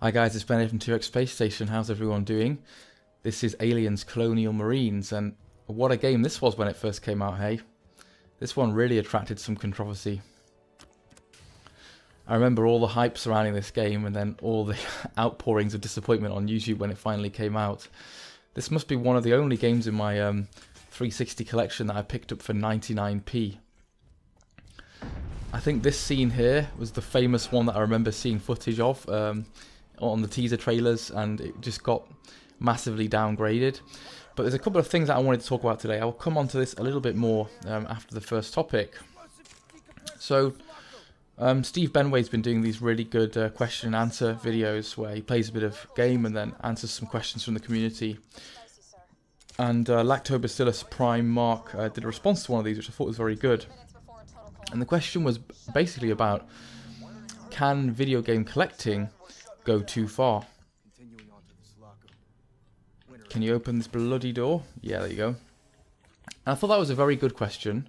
Hi guys, it's Benway from 2X Space Station. How's everyone doing? This is Aliens Colonial Marines, and what a game this was when it first came out, hey? This one really attracted some controversy. I remember all the hype surrounding this game and then all the outpourings of disappointment on YouTube when it finally came out. This must be one of the only games in my 360 collection that I picked up for 99p. I think this scene here was the famous one that I remember seeing footage of on the teaser trailers, and it just got massively downgraded. But there's a couple of things that I wanted to talk about today. I'll come on to this a little bit more after the first topic. So Steve Benway's been doing these really good question and answer videos where he plays a bit of game and then answers some questions from the community. And Lactobacillus Prime Mark did a response to one of these, which I thought was very good. And the question was basically about, can video game collecting go too far? Can you open this bloody door? Yeah, there you go. And I thought that was a very good question.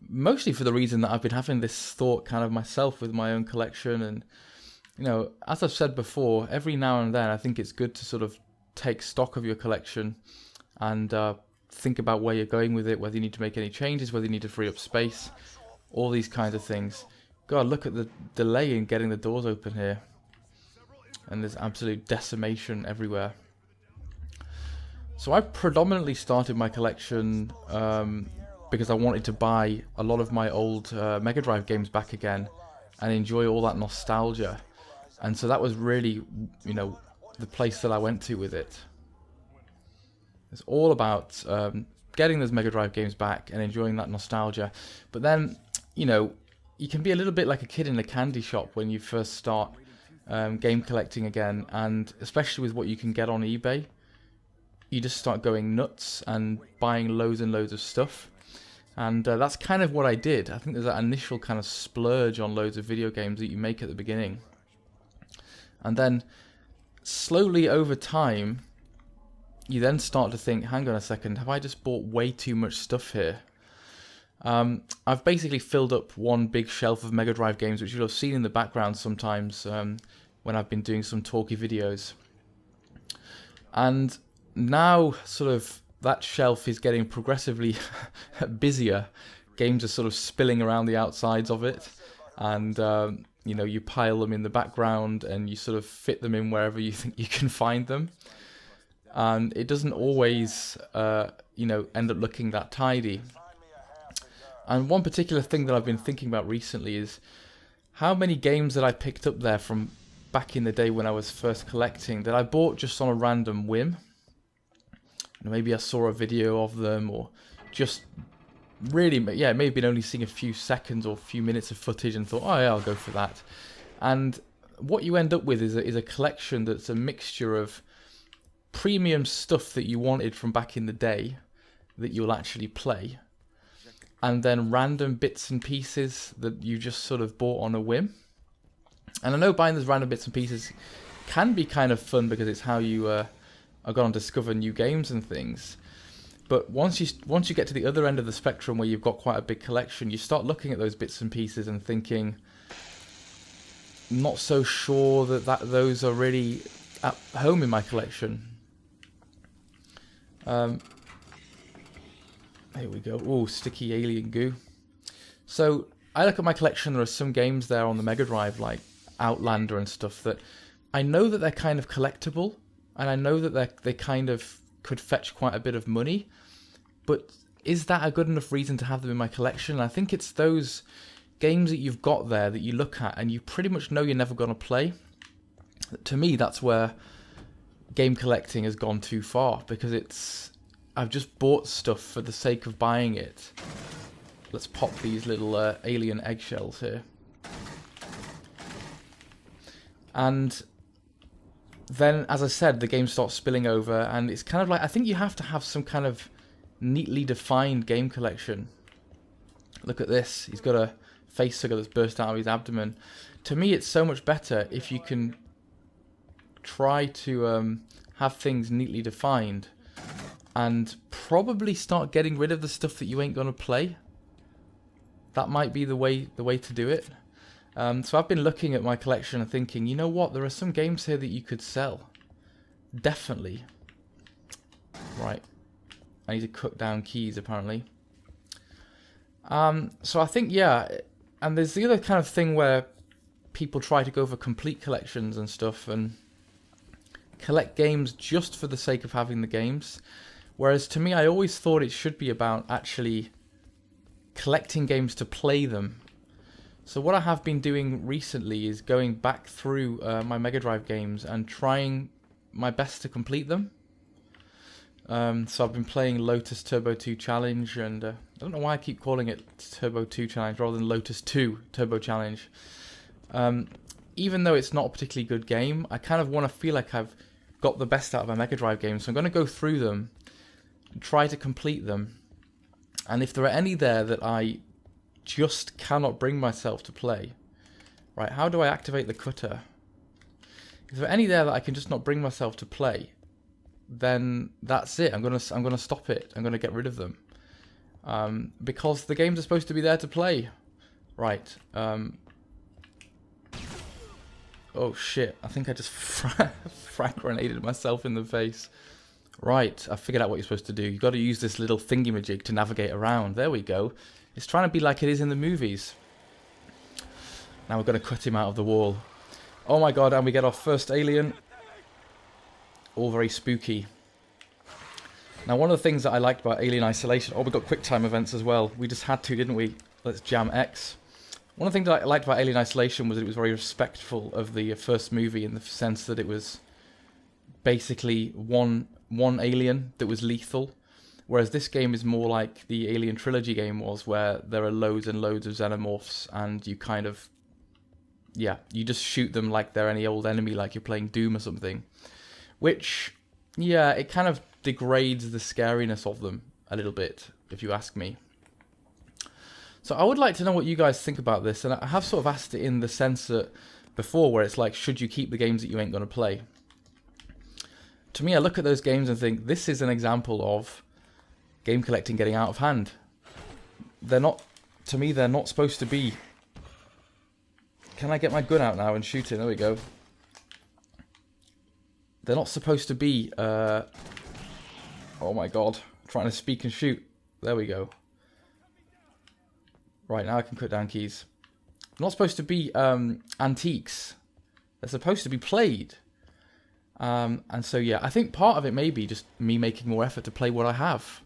Mostly for the reason that I've been having this thought kind of myself with my own collection. And, you know, as I've said before, every now and then I think it's good to sort of take stock of your collection and think about where you're going with it, whether you need to make any changes, whether you need to free up space, all these kinds of things. God, look at the delay in getting the doors open here. And there's absolute decimation everywhere. So I predominantly started my collection because I wanted to buy a lot of my old Mega Drive games back again and enjoy all that nostalgia. And so that was really, you know, the place that I went to with it. It's all about getting those Mega Drive games back and enjoying that nostalgia. But then, you know, you can be a little bit like a kid in a candy shop when you first start game collecting again, and especially with what you can get on eBay. You just start going nuts and buying loads and loads of stuff. And that's kind of what I did. I think there's that initial kind of splurge on loads of video games that you make at the beginning. And then slowly over time, you then start to think, hang on a second, have I just bought way too much stuff here? I've basically filled up one big shelf of Mega Drive games, which you'll have seen in the background sometimes when I've been doing some talky videos. And now sort of that shelf is getting progressively busier. Games are sort of spilling around the outsides of it, and you know, you pile them in the background and you sort of fit them in wherever you think you can find them. And it doesn't always you know, end up looking that tidy. And one particular thing that I've been thinking about recently is how many games that I picked up there from back in the day when I was first collecting that I bought just on a random whim. Maybe I saw a video of them, or just really, yeah, maybe only seeing a few seconds or a few minutes of footage and thought, oh yeah, I'll go for that. And what you end up with is a collection that's a mixture of premium stuff that you wanted from back in the day that you'll actually play, and then random bits and pieces that you just sort of bought on a whim. And I know buying those random bits and pieces can be kind of fun because it's how you are going to discover new games and things. But once you get to the other end of the spectrum where you've got quite a big collection, you start looking at those bits and pieces and thinking, not so sure that those are really at home in my collection. Here we go. Oh, sticky alien goo. So I look at my collection. There are some games there on the Mega Drive, like Outlander and stuff, that I know that they're kind of collectible, and I know that they kind of could fetch quite a bit of money. But is that a good enough reason to have them in my collection? And I think it's those games that you've got there that you look at and you pretty much know you're never going to play. To me, that's where game collecting has gone too far, because I've just bought stuff for the sake of buying it. Let's pop these little alien eggshells here. And then, as I said, the game starts spilling over, and it's kind of like, I think you have to have some kind of neatly defined game collection. Look at this. He's got a face hugger that's burst out of his abdomen. To me, it's so much better if you can try to have things neatly defined and probably start getting rid of the stuff that you ain't going to play. That might be the way to do it. So I've been looking at my collection and thinking, you know what, there are some games here that you could sell. Definitely. Right. I need to cut down keys, apparently. So I think, yeah, and there's the other kind of thing where people try to go for complete collections and stuff and collect games just for the sake of having the games. Whereas to me, I always thought it should be about actually collecting games to play them. So what I have been doing recently is going back through my Mega Drive games and trying my best to complete them. So I've been playing Lotus Turbo 2 Challenge, and I don't know why I keep calling it Turbo 2 Challenge rather than Lotus 2 Turbo Challenge. Even though it's not a particularly good game, I kind of want to feel like I've got the best out of my Mega Drive games. So I'm going to go through them, try to complete them, and if there are any there that I just cannot bring myself to play, right, how do I activate the cutter? If there are any there that I can just not bring myself to play, then that's it. I'm gonna stop it. I'm gonna get rid of them, because the games are supposed to be there to play, right? Oh shit! I think I just frag grenaded myself in the face. Right, I figured out what you're supposed to do. You've got to use this little thingy-majig to navigate around. There we go. It's trying to be like it is in the movies. Now we're going to cut him out of the wall. Oh my god, and we get our first alien. All very spooky. Now one of the things that I liked about Alien Isolation... Oh, we got quick time events as well. We just had to, didn't we? Let's jam X. One of the things that I liked about Alien Isolation was that it was very respectful of the first movie, in the sense that it was basically one alien that was lethal. Whereas this game is more like the Alien Trilogy game was, where there are loads and loads of xenomorphs, and you kind of... yeah, you just shoot them like they're any old enemy, like you're playing Doom or something. Which, yeah, it kind of degrades the scariness of them a little bit, if you ask me. So I would like to know what you guys think about this, and I have sort of asked it in the sense that before, where it's like, should you keep the games that you ain't going to play? To me, I look at those games and think, this is an example of game collecting getting out of hand. They're not, to me, they're not supposed to be... Can I get my gun out now and shoot it? There we go. They're not supposed to be, oh my god, trying to speak and shoot. There we go. Right, now I can cut down keys. They're not supposed to be antiques. They're supposed to be played. And so, yeah, I think part of it may be just me making more effort to play what I have.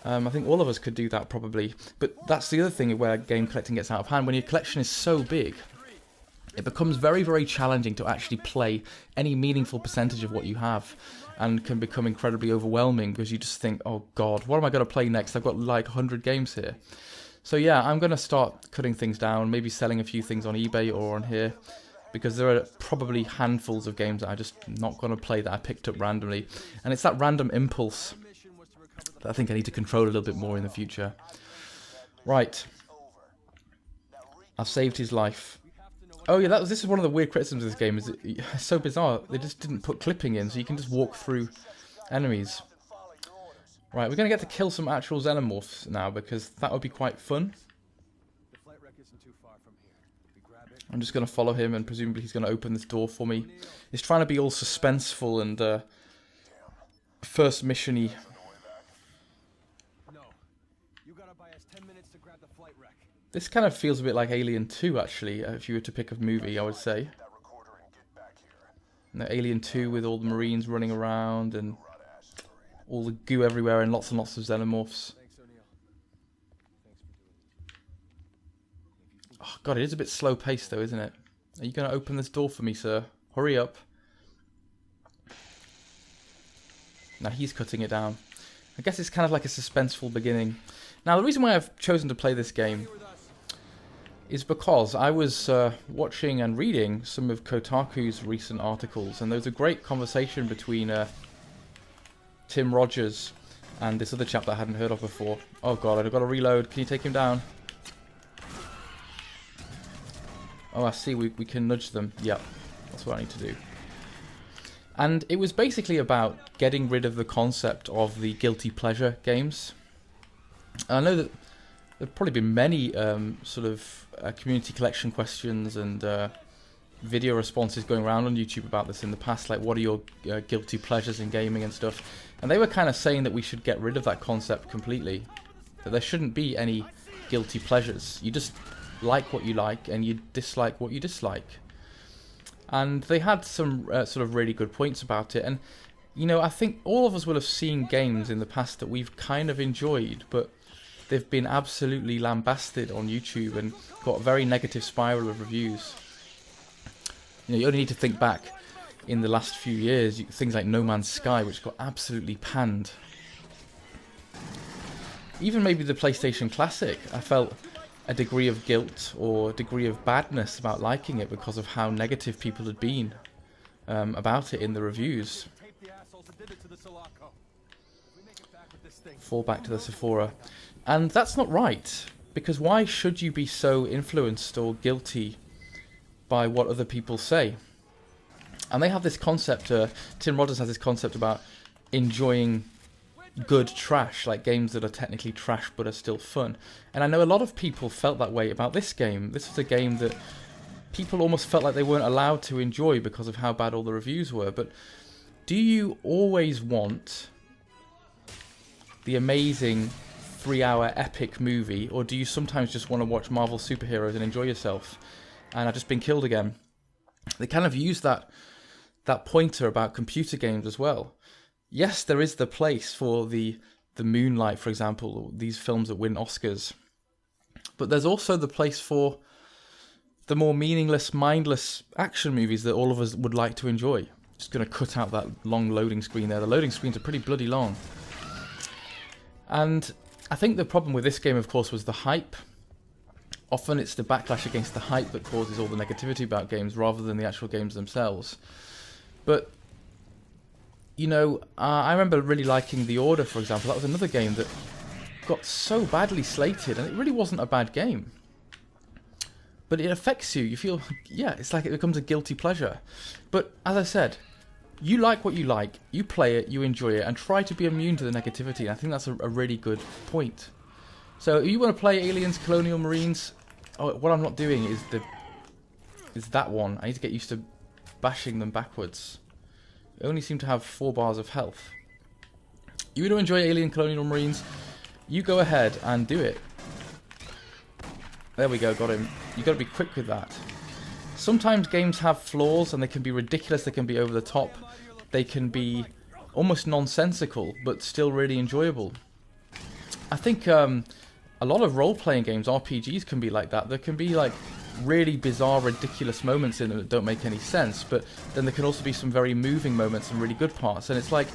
I think all of us could do that probably. But that's the other thing where game collecting gets out of hand. When your collection is so big, it becomes very, very challenging to actually play any meaningful percentage of what you have, and can become incredibly overwhelming because you just think, oh god, what am I going to play next? I've got like 100 games here. So yeah, I'm going to start cutting things down, maybe selling a few things on eBay or on here, because there are probably handfuls of games that I'm just not going to play that I picked up randomly. And it's that random impulse that I think I need to control a little bit more in the future. Right. I've saved his life. Oh yeah, this is one of the weird criticisms of this game, is it's so bizarre. They just didn't put clipping in, so you can just walk through enemies. Right, we're going to get to kill some actual xenomorphs now, because that would be quite fun. I'm just going to follow him, and presumably he's going to open this door for me. He's trying to be all suspenseful and first mission-y. This kind of feels a bit like Alien 2, actually, if you were to pick a movie, I would say. You know, Alien 2 with all the Marines running around and all the goo everywhere and lots of xenomorphs. Oh, God, it is a bit slow-paced, though, isn't it? Are you going to open this door for me, sir? Hurry up. Now he's cutting it down. I guess it's kind of like a suspenseful beginning. Now, the reason why I've chosen to play this game is because I was watching and reading some of Kotaku's recent articles, and there was a great conversation between Tim Rogers and this other chap that I hadn't heard of before. Oh god, I've got to reload. Can you take him down? Oh, I see, we can nudge them. Yep, that's what I need to do. And it was basically about getting rid of the concept of the guilty pleasure games. I know that there've probably been many sort of community collection questions and video responses going around on YouTube about this in the past, like what are your guilty pleasures in gaming and stuff, and they were kind of saying that we should get rid of that concept completely, that there shouldn't be any guilty pleasures. You just like what you like and you dislike what you dislike. And they had some sort of really good points about it. And you know, I think all of us will have seen games in the past that we've kind of enjoyed, but they've been absolutely lambasted on YouTube and got a very negative spiral of reviews. You know, you only need to think back in the last few years, things like No Man's Sky, which got absolutely panned. Even maybe the PlayStation Classic, I felt a degree of guilt or degree of badness about liking it because of how negative people had been about it in the reviews. Fall back to the Sephora. And that's not right, because why should you be so influenced or guilty by what other people say? And they have this concept, Tim Rogers has this concept about enjoying good trash, like games that are technically trash but are still fun. And I know a lot of people felt that way about this game. This was a game that people almost felt like they weren't allowed to enjoy because of how bad all the reviews were. But do you always want the amazing 3-hour epic movie, or do you sometimes just want to watch Marvel superheroes and enjoy yourself? And I've just been killed again. They kind of use that pointer about computer games as well. Yes, there is the place for the Moonlight, for example, these films that win Oscars. But there's also the place for the more meaningless, mindless action movies that all of us would like to enjoy. Just going to cut out that long loading screen there. The loading screens are pretty bloody long. And I think the problem with this game, of course, was the hype. Often it's the backlash against the hype that causes all the negativity about games rather than the actual games themselves. But, you know, I remember really liking The Order, for example. That was another game that got so badly slated, and it really wasn't a bad game. But it affects you. You feel, yeah, it's like it becomes a guilty pleasure. But, as I said, you like what you like, you play it, you enjoy it, and try to be immune to the negativity. And I think that's a really good point. So, if you want to play Aliens Colonial Marines, what I'm not doing is that one. I need to get used to bashing them backwards. They only seem to have 4 bars of health. You want to enjoy Alien Colonial Marines, you go ahead and do it. There we go, got him. You've got to be quick with that. Sometimes games have flaws and they can be ridiculous, they can be over the top, they can be almost nonsensical, but still really enjoyable. I think a lot of role-playing games, RPGs, can be like that. There can be like really bizarre, ridiculous moments in them that don't make any sense, but then there can also be some very moving moments and really good parts. And it's like,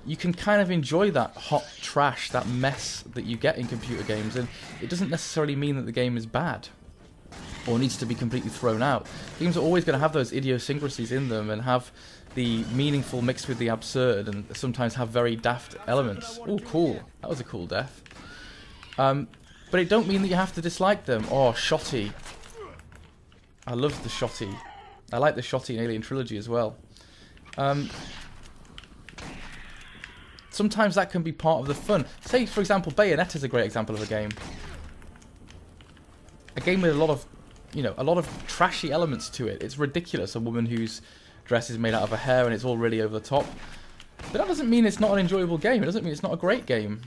you can kind of enjoy that hot trash, that mess that you get in computer games, and it doesn't necessarily mean that the game is bad or needs to be completely thrown out. Games are always going to have those idiosyncrasies in them and have the meaningful mixed with the absurd, and sometimes have very daft elements. Oh, cool. That was a cool death. But it don't mean that you have to dislike them. Oh, Shotty. I love the Shotty. I like the Shotty in Alien Trilogy as well. Sometimes that can be part of the fun. Say, for example, Bayonetta is a great example of a game. A game with a lot of, you know, a lot of trashy elements to it. It's ridiculous. A woman whose dress is made out of her hair and it's all really over the top. But that doesn't mean it's not an enjoyable game. It doesn't mean it's not a great game.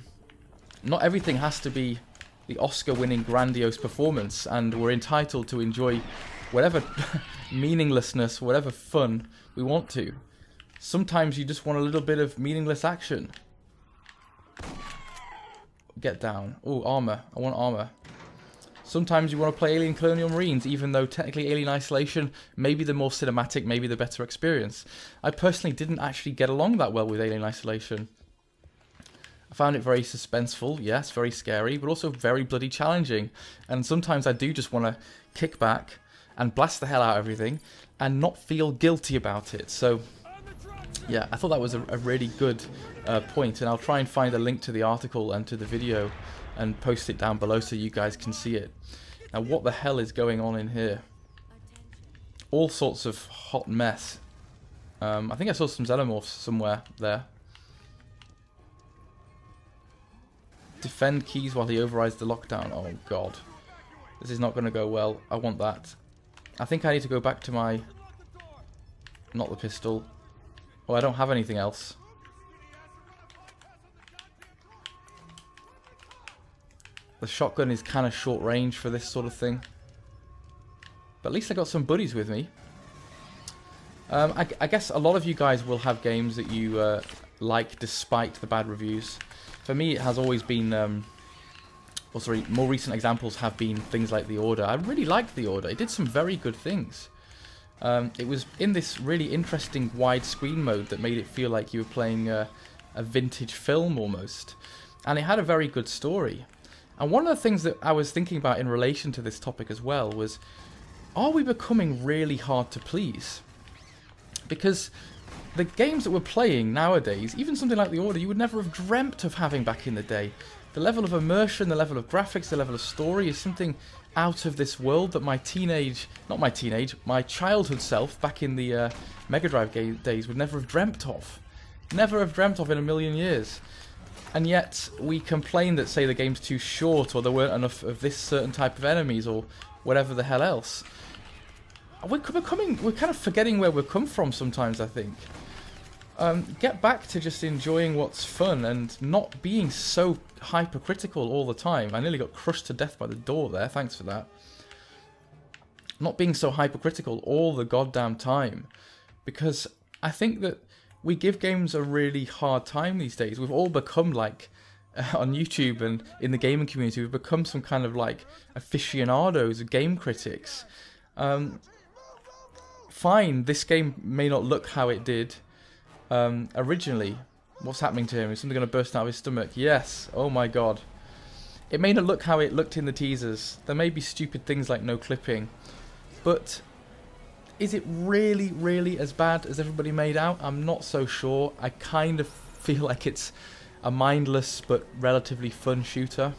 Not everything has to be the Oscar-winning grandiose performance, and we're entitled to enjoy whatever meaninglessness, whatever fun we want to. Sometimes you just want a little bit of meaningless action. Get down. Oh, armor. I want armor. Sometimes you want to play Alien Colonial Marines, even though technically Alien Isolation may be the more cinematic, maybe the better experience. I personally didn't actually get along that well with Alien Isolation. I found it very suspenseful, yes, very scary, but also very bloody challenging. And sometimes I do just want to kick back and blast the hell out of everything and not feel guilty about it. So, yeah, I thought that was a really good point, and I'll try and find a link to the article and to the video and post it down below so you guys can see it. Now, what the hell is going on in here? All sorts of hot mess. I think I saw some xenomorphs somewhere there. Defend keys while he overrides the lockdown. Oh, God. This is not going to go well. I want that. I think I need to go back to my... Not the pistol. Oh, I don't have anything else. The shotgun is kind of short range for this sort of thing. But at least I got some buddies with me. I guess a lot of you guys will have games that you like despite the bad reviews. For me, it has always been... more recent examples have been things like The Order. I really liked The Order. It did some very good things. It was in this really interesting widescreen mode that made it feel like you were playing a vintage film almost. And it had a very good story. And one of the things that I was thinking about in relation to this topic as well was, are we becoming really hard to please? Because the games that we're playing nowadays, even something like The Order, you would never have dreamt of having back in the day. The level of immersion, the level of graphics, the level of story is something out of this world that my childhood self back in the Mega Drive days would never have dreamt of. Never have dreamt of in a million years. And yet we complain that, say, the game's too short, or there weren't enough of this certain type of enemies, or whatever the hell else. We're kind of forgetting where we've come from sometimes, I think. Get back to just enjoying what's fun and not being so hypercritical all the time. I nearly got crushed to death by the door there, thanks for that. Not being so hypercritical all the goddamn time. Because I think that we give games a really hard time these days. We've all become like, on YouTube and in the gaming community, we've become some kind of like aficionados, game critics. Fine, this game may not look how it did originally. What's happening to him? Is something going to burst out of his stomach? Yes. Oh my god. It may not look how it looked in the teasers. There may be stupid things like no clipping. But is it really, really as bad as everybody made out? I'm not so sure. I kind of feel like it's a mindless but relatively fun shooter.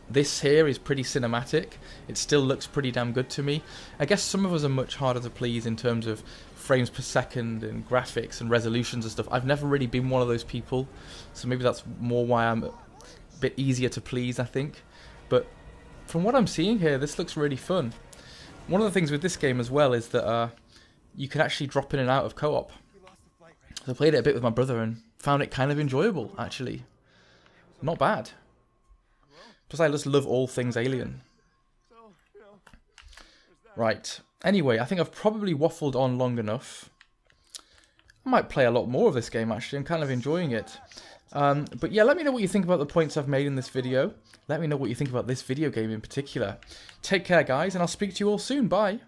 This here is pretty cinematic. It still looks pretty damn good to me. I guess some of us are much harder to please in terms of frames per second and graphics and resolutions and stuff. I've never really been one of those people, so maybe that's more why I'm a bit easier to please, I think. But from what I'm seeing here, this looks really fun. One of the things with this game as well is that you can actually drop in and out of co-op. So I played it a bit with my brother and found it kind of enjoyable, actually. Not bad. Plus I just love all things alien. Right. Anyway, I think I've probably waffled on long enough. I might play a lot more of this game, actually. I'm kind of enjoying it. But yeah, let me know what you think about the points I've made in this video. Let me know what you think about this video game in particular. Take care, guys, and I'll speak to you all soon. Bye.